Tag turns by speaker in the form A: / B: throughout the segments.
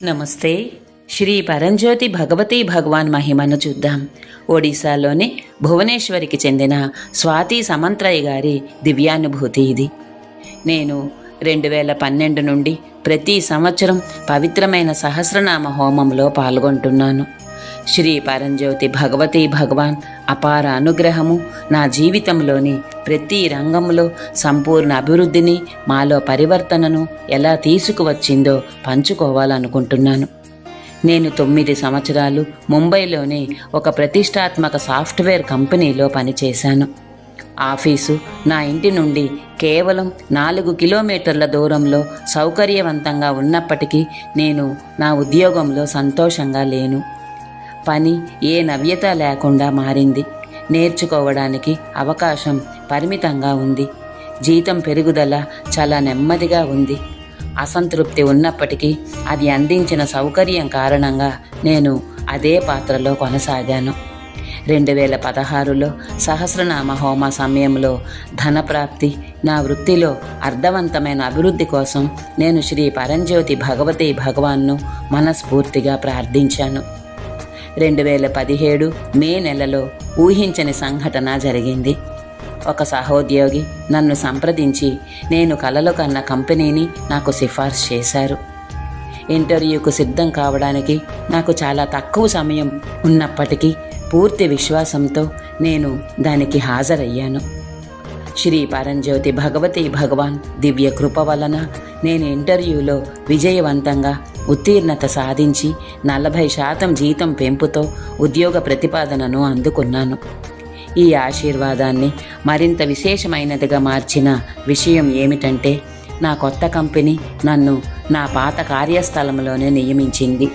A: నమస్తే. శ్రీ పరంజ్యోతి భగవతీ భగవాన్ మహిమను చూద్దాం. ఒడిశాలోని భువనేశ్వరికి చెందిన స్వాతి సమంత్రయ్య గారి దివ్యానుభూతి ఇది. నేను 2012 నుండి ప్రతి సంవత్సరం పవిత్రమైన సహస్రనామ హోమంలో పాల్గొంటున్నాను. శ్రీ పరంజ్యోతి భగవతీ భగవాన్ అపార అనుగ్రహము నా జీవితంలోని ప్రతి రంగంలో సంపూర్ణ అభివృద్ధిని, మాలో పరివర్తనను ఎలా తీసుకువచ్చిందో పంచుకోవాలనుకుంటున్నాను. నేను 9 సంవత్సరాలు ముంబైలోని ఒక ప్రతిష్టాత్మక సాఫ్ట్వేర్ కంపెనీలో పనిచేశాను. ఆఫీసు నా ఇంటి నుండి కేవలం 4 కిలోమీటర్ల దూరంలో సౌకర్యవంతంగా ఉన్నప్పటికీ నేను నా ఉద్యోగంలో సంతోషంగా లేను. పని ఏ నవ్యత లేకుండా మారింది. నేర్చుకోవడానికి అవకాశం పరిమితంగా ఉంది. జీతం పెరుగుదల చాలా నెమ్మదిగా ఉంది. అసంతృప్తి ఉన్నప్పటికీ అది అందించిన సౌకర్యం కారణంగా నేను అదే పాత్రలో కొనసాగాను. 2016లో సహస్రనామ హోమ సమయంలో ధనప్రాప్తి, నా వృత్తిలో అర్థవంతమైన అభివృద్ధి కోసం నేను శ్రీ పరంజ్యోతి భగవతీ భగవాన్ను మనస్ఫూర్తిగా ప్రార్థించాను. 2017 మే నెలలో ఊహించని సంఘటన జరిగింది. ఒక సహోద్యోగి నన్ను సంప్రదించి నేను కలలు కన్న కంపెనీని నాకు సిఫార్సు చేశారు. ఇంటర్వ్యూకు సిద్ధం కావడానికి నాకు చాలా తక్కువ సమయం ఉన్నప్పటికీ పూర్తి విశ్వాసంతో నేను దానికి హాజరయ్యాను. శ్రీ పరంజ్యోతి భగవతీ భగవాన్ దివ్య కృప వలన నేను ఇంటర్వ్యూలో విజయవంతంగా ఉత్తీర్ణత సాధించి 40% జీతం పెంపుతో ఉద్యోగ ప్రతిపాదనను అందుకున్నాను. ఈ ఆశీర్వాదాన్ని మరింత విశేషమైనదిగా మార్చిన విషయం ఏమిటంటే, నా కొత్త కంపెనీ నన్ను నా పాత కార్యస్థలంలోనే నియమించింది.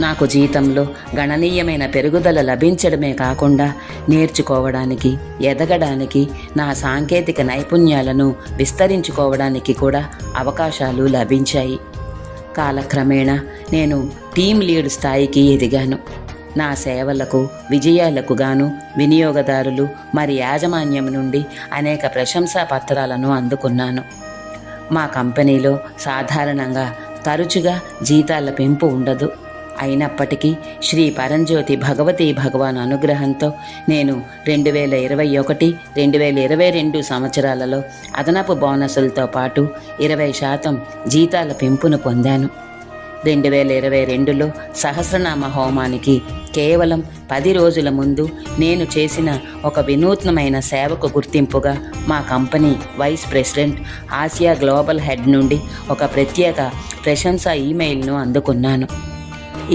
A: నాకు జీతంలో గణనీయమైన పెరుగుదల లభించడమే కాకుండా నేర్చుకోవడానికి, ఎదగడానికి, నా సాంకేతిక నైపుణ్యాలను విస్తరించుకోవడానికి కూడా అవకాశాలు లభించాయి. కాలక్రమేణా నేను టీమ్ లీడ్ స్థాయికి ఎదిగాను. నా సేవలకు, విజయాలకు గాను వినియోగదారులు మరి యాజమాన్యం నుండి అనేక ప్రశంసా పత్రాలను అందుకున్నాను. మా కంపెనీలో సాధారణంగా తరచుగా జీతాల పెంపు ఉండదు. అయినప్పటికీ శ్రీ పరంజ్యోతి భగవతీ భగవాన్ అనుగ్రహంతో నేను 2021, 2022 సంవత్సరాలలో అదనపు బోనసులతో పాటు 20% జీతాల పెంపును పొందాను. 2022లో సహస్రనామ హోమానికి కేవలం 10 రోజుల ముందు నేను చేసిన ఒక వినూత్నమైన సేవకు గుర్తింపుగా మా company vice president, Asia global head నుండి ఒక ప్రత్యేక ప్రశంసా ఈమెయిల్ను అందుకున్నాను.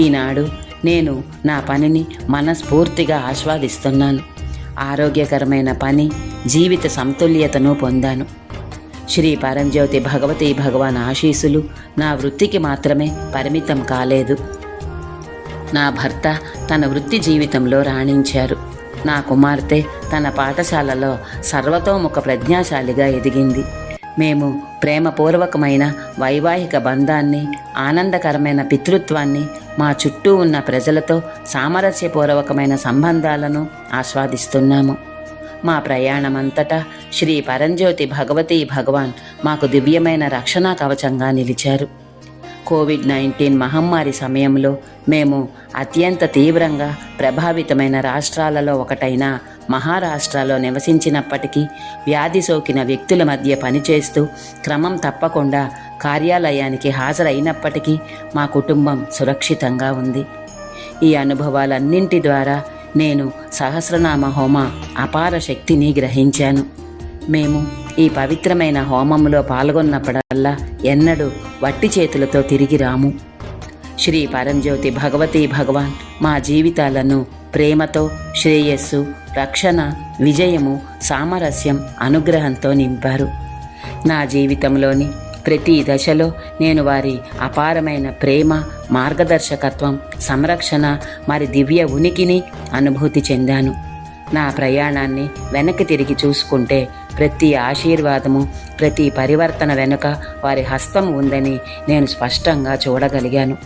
A: ఈనాడు నేను నా పనిని మనస్ఫూర్తిగా ఆస్వాదిస్తున్నాను. ఆరోగ్యకరమైన పని, జీవిత సమతుల్యతను పొందాను. శ్రీ పరంజ్యోతి భగవతీ భగవాన్ ఆశీస్సులు నా వృత్తికి మాత్రమే పరిమితం కాలేదు. నా భర్త తన వృత్తి జీవితంలో రాణించారు. నా కుమార్తె తన పాఠశాలలో సర్వతోముఖ ప్రజ్ఞాశాలిగా ఎదిగింది. మేము ప్రేమపూర్వకమైన వైవాహిక బంధాన్ని, ఆనందకరమైన పితృత్వాన్ని, మా చుట్టూ ఉన్న ప్రజలతో సామరస్యపూర్వకమైన సంబంధాలను ఆస్వాదిస్తున్నాము. మా ప్రయాణమంతటా శ్రీ పరంజ్యోతి భగవతీ భగవాన్ మాకు దివ్యమైన రక్షణా కవచంగా నిలిచారు. కోవిడ్-19 మహమ్మారి సమయంలో మేము అత్యంత తీవ్రంగా ప్రభావితమైన రాష్ట్రాలలో ఒకటైన మహారాష్ట్రలో నివసించినప్పటికీ వ్యాధి సోకిన వ్యక్తుల మధ్య పనిచేస్తూ క్రమం తప్పకుండా కార్యాలయానికి హాజరైనప్పటికీ మా కుటుంబం సురక్షితంగా ఉంది. ఈ అనుభవాలన్నింటి ద్వారా నేను సహస్రనామ హోమ అపార శక్తిని గ్రహించాను. మేము ఈ పవిత్రమైన హోమంలో పాల్గొన్నప్పుడల్లా ఎన్నడూ వట్టి చేతులతో తిరిగి రాము. శ్రీ పరంజ్యోతి భగవతీ భగవాన్ మా జీవితాలను ప్రేమతో, శ్రేయస్సు, రక్షణ, విజయము, సామరస్యం, అనుగ్రహంతో నింపారు. నా జీవితంలోని ప్రతి దశలో నేను వారి అపారమైన ప్రేమ, మార్గదర్శకత్వం, సంరక్షణ మరి దివ్య ఉనికిని అనుభూతి చెందాను. నా ప్రయాణాన్ని వెనక్కి తిరిగి చూసుకుంటే ప్రతి ఆశీర్వాదము, ప్రతి పరివర్తన వెనుక వారి హస్తం ఉందని నేను స్పష్టంగా చూడగలిగాను.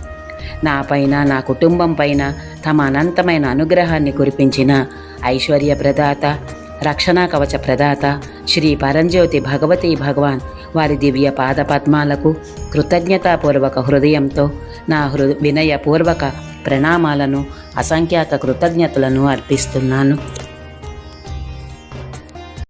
A: నాపైన, నా కుటుంబం పైన తమ అనంతమైన అనుగ్రహాన్ని కురిపించిన ఐశ్వర్య ప్రదాత, రక్షణా కవచ ప్రదాత శ్రీ పరంజ్యోతి భగవతీ భగవాన్ వారి దివ్య పాదపద్మాలకు కృతజ్ఞతాపూర్వక హృదయంతో నా వినయపూర్వక ప్రణామాలను, అసంఖ్యాక కృతజ్ఞతలను అర్పిస్తున్నాను.